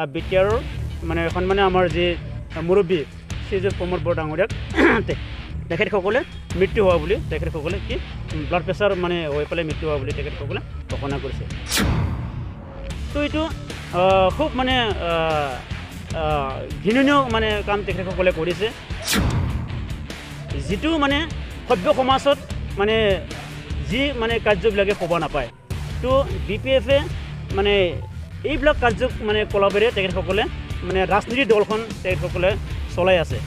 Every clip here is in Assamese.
বিটিআৰৰ মানে এখন মানে আমাৰ যি মুৰব্বী শ্ৰীযুত প্ৰমোদ বড় ডাঙৰীয়াক তেখেতসকলে মৃত্যু হোৱা বুলি তেখেতসকলে কি ব্লাড প্ৰেছাৰ মানে হৈ পেলাই মৃত্যু হোৱা বুলি তেখেতসকলে ঘোষণা কৰিছে। তো এইটো খুব মানে ঘৃণনীয় মানে কাম তেখেতসকলে কৰিছে, যিটো মানে সভ্য সমাজত মানে যি মানে কাৰ্যবিলাকে ক'ব নাপায়। তো BPF-এ মানে এইবিলাক কাৰ্য মানে কলাবেৰে তেখেতসকলে মানে ৰাজনীতি দলখন তেখেতসকলে চলাই আছে।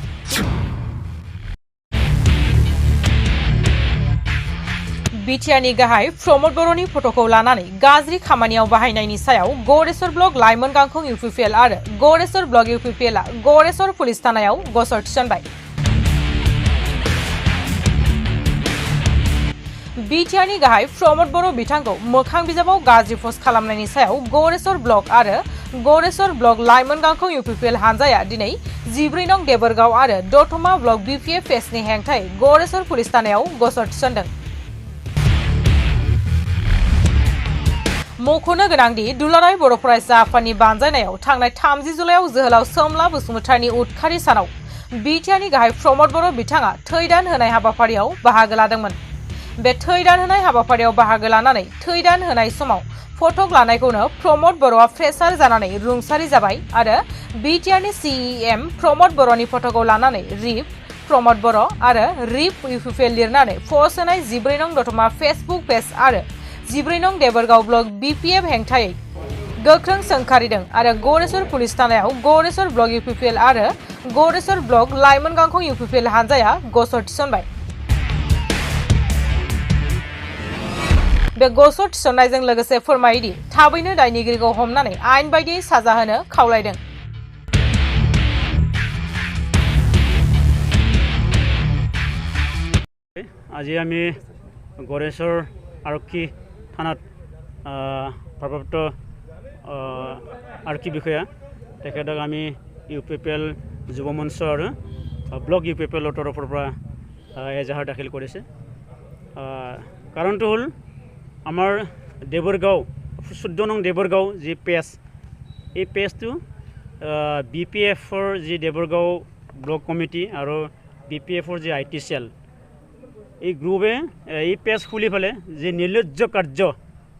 बिटिआरनि गाहाय प्रमद बर'नि फट'खौ लानानै गाज्रि खामानियाव बाहायनायनि सायाव गौरेसर ब्लक लाइमोन गांखं UPPL आरो गौरेसर ब्लक UPPL-आ गौरेसर पुलिस थानायाव गसर थिसनबाय। बिटिआरनि गाहाय प्रमद बर' बिथांखौ मोखां बिजाबाव गाज्रि पस्ट खालामनायनि सायाव गौरेसर ब्लक आरो गौरेसर ब्लक लाइमोन गांखं UPPL हानजाया दिनै 14 नं देबोरगाव आरो दतमा ब्लक BPF फेसनि हेंथायै गौरेसर पुलिस थानायाव गसर थिसनदों। मख'नो गोनांदि दुलाराय बर' फरायसा आफादनि बानजायनायाव थांनाय 30 जुलाइआव जोहोलाव सोमला बसुमतारिनि उदखारि सानाव बिटिआरनि गाहाय प्रमद बर' बिथाङा थैदान होनाय हाबाफारियाव बाहागो लादोंमोन। बे थैदान होनाय हाबाफारियाव बाहागो लानानै थैदान होनाय समाव फटक लानायखौनो प्रमद बर'आ प्रेसार जानानै रुंसारि जाबाय आरो बिटिआरनि CEM प्रमद बर'नि फटकखौ लानानै रिप प्रमद बर' आरो रिप UPPL लिरनानै पस्ट होनाय 14 नं दतमा फेसबुक पेज आरो 14 नं देबोरगाव ब्लक BPF हेंथायै गोख्रों सोंखारिदों आरो गौरेसर पुलिस थानायाव गौरेसर ब्लक UPPL आरो गौरेसर ब्लक लाइमोन गांखं UPPL हानजाया गसर थिसनबाय। बे गसर थिसननायजों लोगोसे फोरमायोदि थाबैनो दायनिगिरिखौ हमनानै आयेन बायदियै साजा होनो खावलायदों। আজি আমি গড়েশ্বৰ আৰক্ষী থানাত ভাৰপ্ৰাপ্ত আৰক্ষী বিষয়া তেখেতক আমি UPPL যুৱ মঞ্চ আৰু ব্লক UPPL তৰফৰ পৰা এজাহাৰ দাখিল কৰিছে। কাৰণটো হ'ল আমাৰ দেবৰগাঁও 14 নং দেবৰগাঁও যি পেজ, এই পেজটো BPF-ৰ যি দেবৰগাঁও ব্লক কমিটি আৰু BPF-ৰ যি IT চেল, এই গ্ৰুপে এই পেজ খুলি পেলাই যি নিৰ্লজ্জ কাৰ্য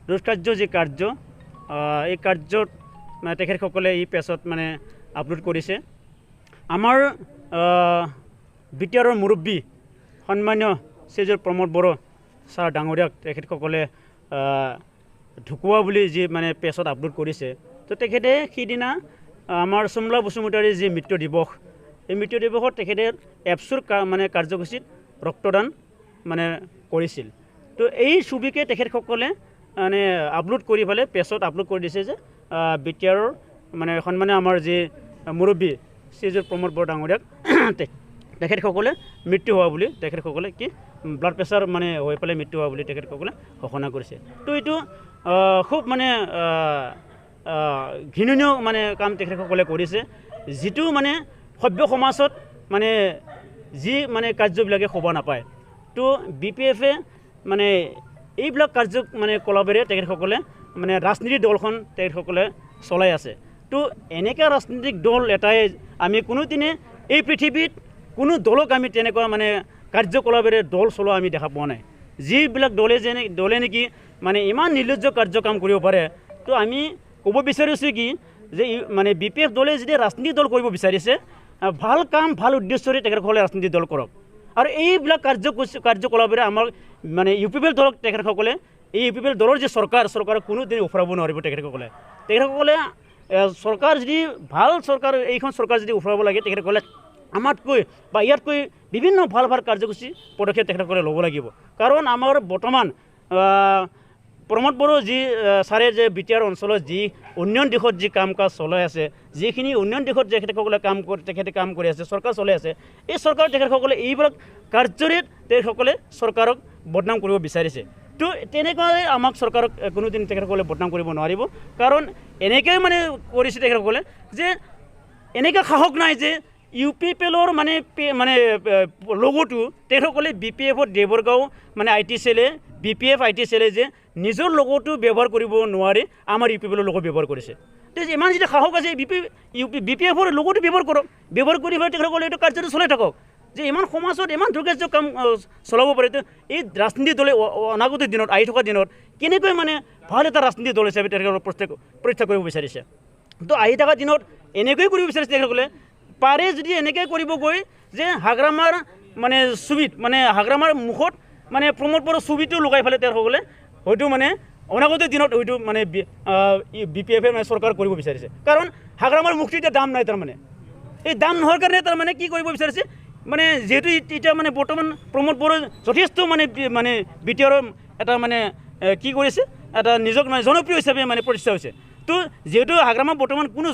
দুষ্কাৰ্য যি কাৰ্য এই কাৰ্যত মানে তেখেতসকলে এই পেজত মানে আপলোড কৰিছে। আমাৰ বিটিআৰৰ মুৰব্বী সন্মানীয় শ্ৰীযুত প্ৰমোদ বড় ছাৰ ডাঙৰীয়াক তেখেতসকলে ঢুকুৱা বুলি যি মানে পেজত আপলোড কৰিছে। তো তেখেতে সিদিনা আমাৰ সোমলা বসুমতাৰীৰ যি মৃত্যু দিৱস, এই মৃত্যু দিৱসত তেখেতে এপছুৰ মানে কাৰ্যসূচীত ৰক্তদান মানে কৰিছিল। তো এই ছবিকে তেখেতসকলে মানে আপলোড কৰি পেলাই পেজত আপলোড কৰি দিছে যে বিটিআৰৰ মানে সন্মানীয় আমাৰ যি মুৰব্বী শ্ৰীযুত প্ৰমোদ বড় ডাঙৰীয়াক তেখেতসকলে মৃত্যু হোৱা বুলি তেখেতসকলে কি ব্লাড প্ৰেছাৰ মানে হৈ পেলাই মৃত্যু হোৱা বুলি তেখেতসকলে ঘোষণা কৰিছে। তো এইটো খুব মানে ঘৃণনীয় মানে কাম তেখেতসকলে কৰিছে, যিটো মানে সভ্য সমাজত মানে যি মানে কাৰ্যবিলাকে ক'ব নাপায়। তো BPF-এ মানে এইবিলাক কাৰ্য মানে কলাবেৰে তেখেতসকলে মানে ৰাজনীতি দলখন তেখেতসকলে চলাই আছে। তো এনেকুৱা ৰাজনৈতিক দল এটাই আমি কোনোদিনে এই পৃথিৱীত কোনো দলক আমি তেনেকুৱা মানে কাৰ্যকলাপেৰে দল চলোৱা আমি দেখা পোৱা নাই। যিবিলাক দলে নেকি মানে ইমান নিৰ্লজ্জ কাৰ্য কাম কৰিব পাৰে। তো আমি ক'ব বিচাৰিছোঁ কি যে মানে BPF দলে যদি ৰাজনীতি দল কৰিব বিচাৰিছে, ভাল কাম ভাল উদ্দেশ্যৰে তেখেতসকলে ৰাজনীতি দল কৰক। আৰু এইবিলাক কাৰ্যকলাপেৰে আমাৰ মানে UPPL দলক তেখেতসকলে এই UPPL দলৰ যে চৰকাৰক কোনোদিনে উফৰাব নোৱাৰিব। তেখেতসকলে চৰকাৰ যদি ভাল চৰকাৰ, এইখন চৰকাৰ যদি উফৰাব লাগে তেখেতসকলে আমাতকৈ বা ইয়াতকৈ বিভিন্ন ভাল ভাল কাৰ্যসূচী পদক্ষেপ তেখেতসকলে ল'ব লাগিব। কাৰণ আমাৰ বৰ্তমান প্ৰমোদ বড়ো যি ছাৰে যে বিটিআৰ অঞ্চলত যি উন্নয়ন দিশত যি কাম কাজ চলাই আছে, যিখিনি উন্নয়ন দিশত তেখেতসকলে তেখেতে কাম কৰি আছে, চৰকাৰ চলাই আছে, এই চৰকাৰ তেখেতসকলে এইবিলাক কাৰ্যৰে তেখেতসকলে চৰকাৰক বদনাম কৰিব বিচাৰিছে। তো তেনেকৈ আমাক চৰকাৰক কোনোদিন তেখেতসকলে বদনাম কৰিব নোৱাৰিব। কাৰণ এনেকৈ মানে কৰিছে তেখেতসকলে যে এনেকৈ সাহস নাই যে UPPL-ৰ মানে লগোটো তেখেতসকলে BPF-ৰ দেবৰগাঁও মানে IT চেলে BPF IT চেলে যে নিজৰ লগোটো ব্যৱহাৰ কৰিব নোৱাৰি আমাৰ UPPL-ৰ লগত ব্যৱহাৰ কৰিছে। ইমান যদি সাহস আছে BPF-ৰ লগতো ব্যৱহাৰ কৰি পেলাই তেখেতসকলে এইটো কাৰ্যটো চলাই থাকক যে ইমান সমাজত ইমান দুৰ্গেশ্য কাম চলাব পাৰে এই ৰাজনীতি দলে অনাগত দিনত আহি থকা দিনত কেনেকৈ মানে ভাল এটা ৰাজনীতি দল হিচাপে তেখেতসকলক পৰীক্ষা কৰিব বিচাৰিছে তো আহি থকা দিনত এনেকৈ কৰিব বিচাৰিছে তেখেতসকলে পাৰে যদি এনেকৈ কৰিব গৈ যে হাগ্ৰামাৰ মানে ছবিত মানে হাগ্ৰামাৰ মুখত মানে প্ৰমোদ বড়োৰ ছবিটো লগাই পেলাই তেখেতসকলে হয়তো মানে অনাগত দিনত হয়তো মানে BPF-এ মানে চৰকাৰ কৰিব বিচাৰিছে কাৰণ হাগ্ৰামাৰ মুখটো এতিয়া দাম নাই তাৰমানে এই দাম নোহোৱাৰ কাৰণে তাৰমানে কি কৰিব বিচাৰিছে মানে যেহেতু এতিয়া মানে বৰ্তমান প্ৰমোদ বড়ো যথেষ্ট মানে BTR এটা মানে কি কৰিছে এটা নিজক মানে জনপ্ৰিয় হিচাপে মানে প্ৰতিষ্ঠা হৈছে তো যেহেতু হাগ্ৰামাৰ বৰ্তমান কোনো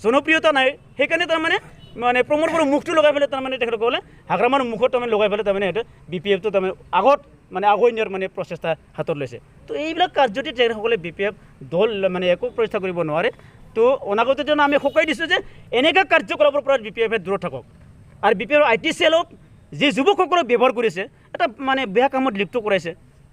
জনপ্ৰিয়তা নাই সেইকাৰণে তাৰমানে মানে প্ৰমোদ বড়োৰ মুখটো লগাই পেলাই তাৰমানে তেখেতসকলে হাগ্ৰামাৰ মুখত তাৰমানে লগাই পেলাই তাৰমানে সেইটো BPF-টো তাৰমানে আগত মানে আগুৱাই নিয়াৰ মানে প্ৰচেষ্টা হাতত লৈছে তো এইবিলাক কাৰ্যতে তেখেতসকলে BPF দল মানে একো প্ৰতিষ্ঠা কৰিব নোৱাৰে তো অনাগত দিনত আমি শুকাই দিছোঁ যে এনেকুৱা কাৰ্যকলাপৰ পৰা BPF-এ দূৰত থাকক আৰু BPF IT চেলক যি যুৱকসকলক ব্যৱহাৰ কৰিছে এটা মানে বেয়া কামত লিপ্ত কৰাইছে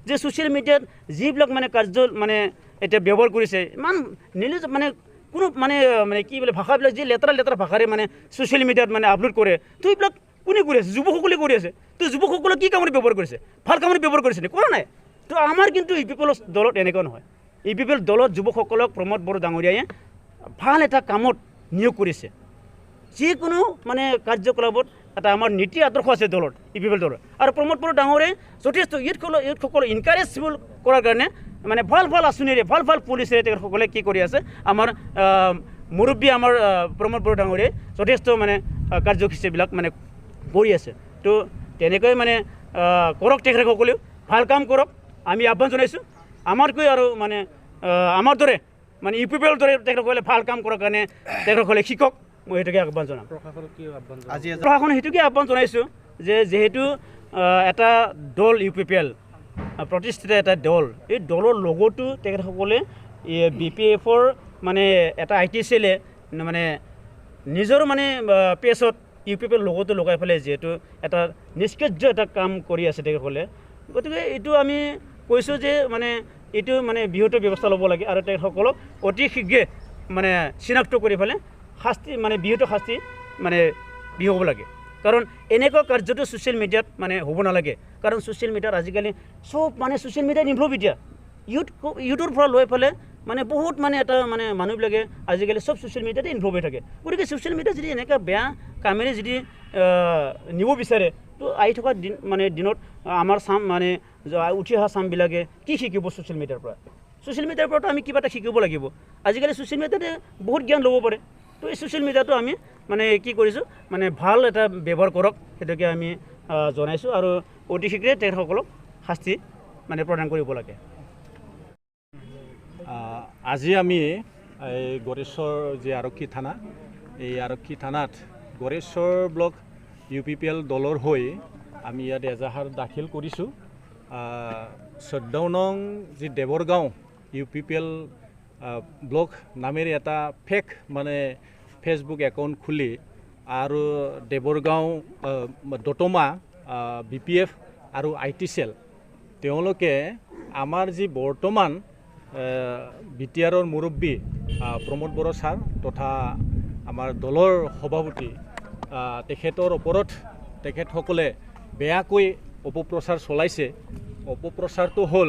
যে ছ'চিয়েল মিডিয়াত যিবিলাক মানে কাৰ্য মানে এতিয়া ব্যৱহাৰ কৰিছে ইমান নিজ মানে কোনো মানে মানে কি বোলে ভাষাবিলাক যি লেতেৰা ভাষাৰে মানে ছ'চিয়েল মিডিয়াত মানে আপলোড কৰে তো এইবিলাক কোনে কৰি আছে যুৱকসকলে কৰি আছে তো যুৱকসকলে কি কামত ব্যৱহাৰ কৰিছে ভাল কামত ব্যৱহাৰ কৰিছে নে কৰা নাই তো আমাৰ কিন্তু EPPL দলত এনেকুৱা নহয় EPPL দলত যুৱকসকলক প্ৰমোদ বড়ো ডাঙৰীয়াই ভাল এটা কামত নিয়োগ কৰিছে যিকোনো মানে কাৰ্যকলাপত এটা আমাৰ নীতি আদৰ্শ আছে দলত EPPL দলত আৰু প্ৰমোদ বড়ো ডাঙৰীয়াই যথেষ্ট ইউথসকলক ইনকাৰেজবল কৰাৰ কাৰণে মানে ভাল আঁচনিৰে ভাল পলিচিৰে তেখেতসকলে কি কৰি আছে আমাৰ মুৰব্বী আমাৰ প্ৰমোদ বড়ো ডাঙৰীয়াই যথেষ্ট মানে কাৰ্যসূচীবিলাক মানে কৰি আছে তো তেনেকৈ মানে কৰক তেখেতসকলেও ভাল কাম কৰক আমি আহ্বান জনাইছোঁ আমাতকৈ আৰু মানে আমাৰ দৰে মানে EPPL দৰে তেখেতসকলে ভাল কাম কৰাৰ কাৰণে তেখেতসকলে শিকক মই সেইটোকে আহ্বান জনাম প্ৰশাসনে সেইটোকে আহ্বান জনাইছোঁ যে যিহেতু এটা দল EPPL প্ৰতিষ্ঠিত এটা দল এই দলৰ লগতো তেখেতসকলে BPF-ৰ মানে এটা IT চেলে মানে নিজৰ মানে পেজত EPPL লগতো লগাই পেলাই যিহেতু এটা নিষ্কাৰ্য এটা কাম কৰি আছে তেখেতসকলে গতিকে এইটো আমি কৈছোঁ যে মানে এইটো মানে বৃহৎ ব্যৱস্থা ল'ব লাগে আৰু তেখেতসকলক অতি শীঘ্ৰে মানে চিনাক্ত কৰি পেলাই শাস্তি মানে বৃহৎ শাস্তি মানে বিহ'ব লাগে কাৰণ এনেকুৱা কাৰ্যটো ছ'চিয়েল মিডিয়াত মানে হ'ব নালাগে কাৰণ ছ'চিয়েল মিডিয়াত আজিকালি চব মানে ছ'চিয়েল মিডিয়াত ইনভলভ এতিয়া ইউথৰ পৰা লৈ পেলাই মানে বহুত মানে এটা মানে মানুহবিলাকে আজিকালি চব ছ'চিয়েল মিডিয়াতে ইনভলভ হৈ থাকে গতিকে ছ'চিয়েল মিডিয়াত যদি এনেকুৱা বেয়া কামেৰে যদি নিব বিচাৰে তো আহি থকা দিনত আমাৰ চাম মানে উঠি অহা চামবিলাকে কি শিকিব ছ'চিয়েল মিডিয়াৰ পৰাতো আমি কিবা এটা শিকিব লাগিব আজিকালি ছ'চিয়েল মিডিয়াতে বহুত জ্ঞান ল'ব পাৰে তো এই ছ'চিয়েল মিডিয়াটো আমি মানে কি কৰিছোঁ মানে ভাল এটা ব্যৱহাৰ কৰক সেইটোকে আমি জনাইছোঁ আৰু অতি শীঘ্ৰে তেখেতসকলক শাস্তি মানে প্ৰদান কৰিব লাগে আজি আমি এই গড়েশ্বৰ যি আৰক্ষী থানা এই আৰক্ষী থানাত গড়েশ্বৰ ব্লক UPPL দলৰ হৈ আমি ইয়াত এজাহাৰ দাখিল কৰিছোঁ 14 নং যি দেৱৰগাঁও UPPL ব্লক নামেৰে এটা ফেক মানে ফেচবুক একাউণ্ট খুলি আৰু দেৱৰগাঁও দতমা BPF আৰু IT চেল তেওঁলোকে আমাৰ যি বৰ্তমান BTR-ৰ মুৰব্বী প্ৰমোদ বড়ো ছাৰ তথা আমাৰ দলৰ সভাপতি তেখেতৰ ওপৰত তেখেতসকলে বেয়াকৈ অপপ্ৰচাৰ চলাইছে অপপ্ৰচাৰটো হ'ল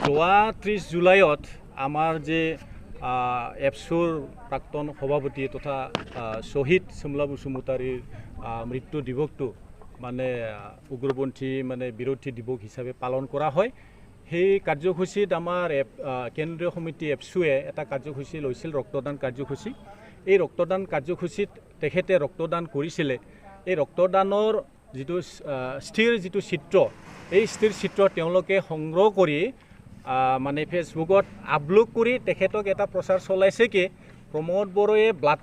যোৱা 30 জুলাইত আমাৰ যে এপছুৰ প্ৰাক্তন সভাপতি তথা শ্বহীদ চুমলা বসুমতাৰীৰ মৃত্যু দিৱসটো মানে উগ্ৰপন্থী মানে বিৰোধী দিৱস হিচাপে পালন কৰা হয় সেই কাৰ্যসূচীত আমাৰ কেন্দ্ৰীয় সমিতি এপছুৱে এটা কাৰ্যসূচী লৈছিল ৰক্তদান কাৰ্যসূচী এই ৰক্তদান কাৰ্যসূচীত তেখেতে ৰক্তদান কৰিছিলে এই ৰক্তদানৰ যিটো স্থিৰ যিটো চিত্ৰ এই স্থিৰ চিত্ৰ তেওঁলোকে সংগ্ৰহ কৰি মানে ফেচবুকত আপলোড কৰি তেখেতক এটা প্ৰচাৰ চলাইছে কি প্ৰমোদ বড়োৱে ব্লাড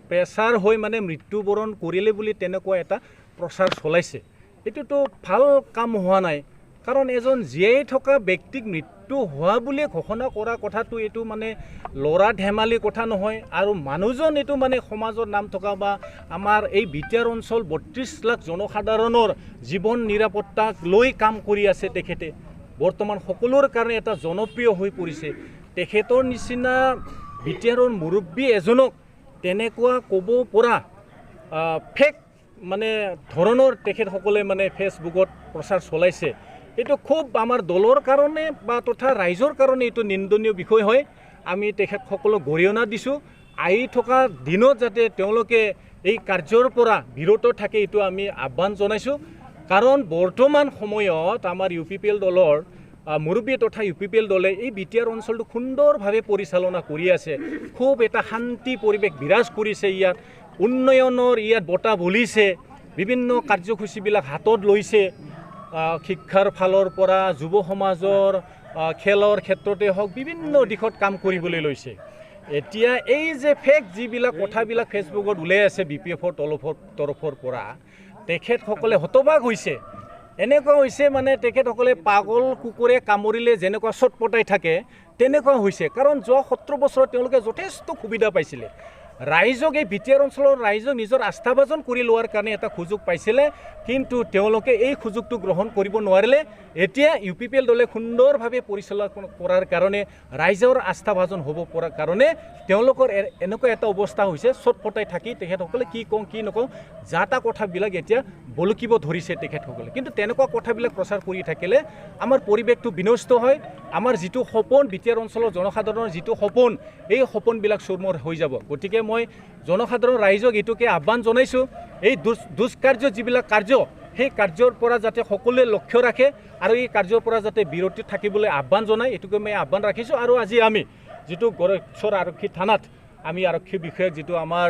প্ৰেছাৰ হৈ মানে মৃত্যুবৰণ কৰিলে বুলি তেনেকুৱা এটা প্ৰচাৰ চলাইছে এইটোতো ভাল কাম হোৱা নাই কাৰণ এজন জীয়াই থকা ব্যক্তিক মৃত্যু হোৱা বুলি ঘোষণা কৰা কথাটো এইটো মানে লৰা ধেমালি কথা নহয় আৰু মানুহজন এইটো মানে সমাজৰ নাম থকা বা আমাৰ এই BTR অঞ্চল 32 লাখ জনসাধাৰণৰ জীৱন নিৰাপত্তাক লৈ কাম কৰি আছে তেখেতে বৰ্তমান সকলোৰ কাৰণে এটা জনপ্ৰিয় হৈ পৰিছে তেখেতৰ নিচিনা BTRৰ মুৰব্বী এজনক তেনেকুৱা ক'ব পৰা ফেক মানে ধৰণৰ তেখেতসকলে মানে ফেচবুকত প্ৰচাৰ চলাইছে এইটো খুব আমাৰ দলৰ কাৰণে বা তথা ৰাইজৰ কাৰণে এইটো নিন্দনীয় বিষয় হয় আমি তেখেতসকলক গৰিহণা দিছোঁ আহি থকা দিনত যাতে তেওঁলোকে এই কাৰ্যৰ পৰা বিৰত থাকে এইটো আমি আহ্বান জনাইছোঁ কাৰণ বৰ্তমান সময়ত আমাৰ UPPL দলৰ মুৰব্বী তথা UPPL দলে এই BTR অঞ্চলটো সুন্দৰভাৱে পৰিচালনা কৰি আছে খুব এটা শান্তি পৰিৱেশ বিৰাজ কৰিছে ইয়াত উন্নয়নৰ ইয়াত বঁটা বলিছে বিভিন্ন কাৰ্যসূচীবিলাক হাতত লৈছে শিক্ষাৰ ফালৰ পৰা যুৱ সমাজৰ খেলৰ ক্ষেত্ৰতে হওক বিভিন্ন দিশত কাম কৰিবলৈ লৈছে এতিয়া এই যে ফেক যিবিলাক কথাবিলাক ফেচবুকত ওলাই আছে BPFৰ তৰফৰ পৰা তেখেতসকলে হতবাক হৈছে এনেকুৱা হৈছে মানে তেখেতসকলে পাগল কুকুৰে কামুৰিলে যেনেকুৱা চটপটাই থাকে তেনেকুৱা হৈছে কাৰণ যোৱা 17 বছৰত তেওঁলোকে যথেষ্ট সুবিধা পাইছিলে ৰাইজক এই BTR অঞ্চলৰ ৰাইজক নিজৰ আস্থাভাজন কৰি লোৱাৰ কাৰণে এটা সুযোগ পাইছিলে কিন্তু তেওঁলোকে এই সুযোগটো গ্ৰহণ কৰিব নোৱাৰিলে এতিয়া UPPL দলে সুন্দৰভাৱে পৰিচালনা কৰাৰ কাৰণে ৰাইজৰ আস্থাভাজন হ'ব পৰাৰ কাৰণে তেওঁলোকৰ এনেকুৱা এটা অৱস্থা হৈছে চটপটাই থাকি তেখেতসকলে কি কওঁ কি নকওঁ যাতা কথাবিলাক এতিয়া বলকিব ধৰিছে তেখেতসকলে কিন্তু তেনেকুৱা কথাবিলাক প্ৰচাৰ কৰি থাকিলে আমাৰ পৰিৱেশটো বিনষ্ট হয় আমাৰ যিটো সপোন BTR অঞ্চলৰ জনসাধাৰণৰ যিটো সপোন এই সপোনবিলাক চুৰমৰ হৈ যাব গতিকে মই জনসাধাৰণ ৰাইজক এইটোকে আহ্বান জনাইছোঁ এই দুষ্কাৰ্য যিবিলাক কাৰ্য সেই কাৰ্যৰ পৰা যাতে সকলোৱে লক্ষ্য ৰাখে আৰু এই কাৰ্যৰ পৰা যাতে বিৰতি থাকিবলৈ আহ্বান জনাই এইটোকে মই আহ্বান ৰাখিছোঁ আৰু আজি আমি যিটো গড়েশ্বৰ আৰক্ষী থানাত আমি আৰক্ষী বিষয়াক যিটো আমাৰ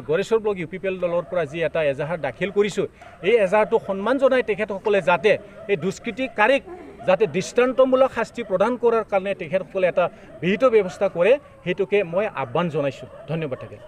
গড়েশ্বৰ ব্লক UPPL দলৰ পৰা যি এটা এজাহাৰ দাখিল কৰিছোঁ এই এজাহাৰটো সন্মান জনাই তেখেতসকলে যাতে এই দুষ্কৃতিকাৰীক যাতে দৃষ্টান্তমূলক শাস্তি প্ৰদান কৰাৰ কাৰণে তেখেতসকলে এটা বিহিত ব্যৱস্থা কৰে সেইটোকে মই আহ্বান জনাইছোঁ ধন্যবাদ থাকিল